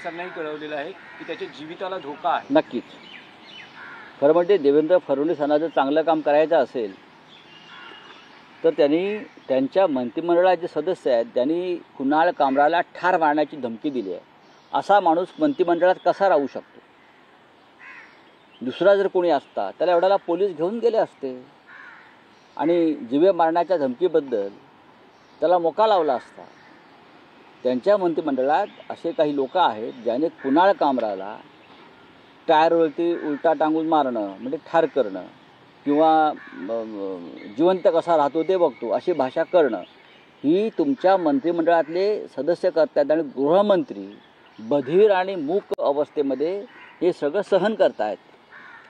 पोलिसांनाही कळवलेलं आहे की त्याच्या जीविताला धोका आहे। नक्कीच खरं म्हणजे देवेंद्र फडणवीस यांना जर चांगलं काम करायचं असेल तर त्यांनी त्यांच्या मंत्रिमंडळाचे सदस्य आहेत त्यांनी कुणाल कामराला ठार मारण्याची धमकी दिली आहे। असा माणूस मंत्रिमंडळात कसा राहू शकतो? दुसरा जर कोणी असता त्याला एवढ्याला पोलीस घेऊन गेले असते आणि जीवे मारण्याच्या धमकीबद्दल त्याला मोका लावला असता। त्यांच्या मंत्रिमंडळात असे काही लोक आहेत ज्याने कुणाल कामराला टायरवरती उलटा टांगून मारणं म्हणजे ठार करणं किंवा जिवंत कसा राहतो ते बघतो अशी भाषा करणं ही तुमच्या मंत्रिमंडळातले सदस्य करतात आणि गृहमंत्री बधीर आणि मूक अवस्थेमध्ये हे सगळं सहन करतायत।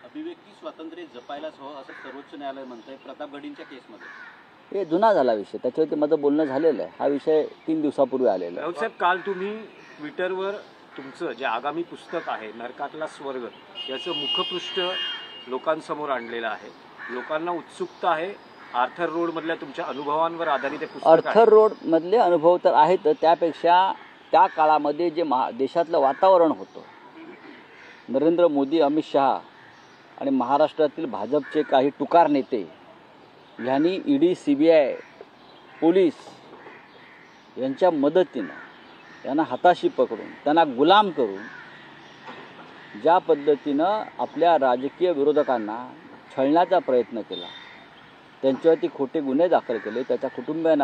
अभिव्यक्ती स्वातंत्र्य जपायलाच हवं असं सर्वोच्च न्यायालय म्हणतंय प्रतापगडींच्या केसमध्ये। हे जुना झाला विषय, त्याच्यावरती माझं बोलणं झालेलं आहे। हा विषय 3 दिवसापूर्वी आलेला आहे। राऊत साहेब, काल तुम्ही ट्विटरवर तुमचं जे आगामी पुस्तक आहे नरकातला स्वर्ग याचं मुखपृष्ठ लोकांसमोर आणलेलं आहे। लोकांना उत्सुकता आहे। आर्थर रोड मधल्या तुमच्या अनुभवांवर आधारित हे पुस्तक आहे। आर्थर रोड मधले अनुभव तर आहेत, त्यापेक्षा त्या काळामध्ये जे देशातलं वातावरण होतं, नरेंद्र मोदी, अमित शहा आणि महाराष्ट्रातील भाजपचे काही टुकार नेते ह्यांनी ईडी, CBI, पोलीस यांच्या मदतीनं त्यांना हाताशी पकडून त्यांना गुलाम करून ज्या पद्धतीनं आपल्या राजकीय विरोधकांना छळण्याचा प्रयत्न केला, त्यांच्यावरती खोटे गुन्हे दाखल केले, त्याच्या कुटुंबियांना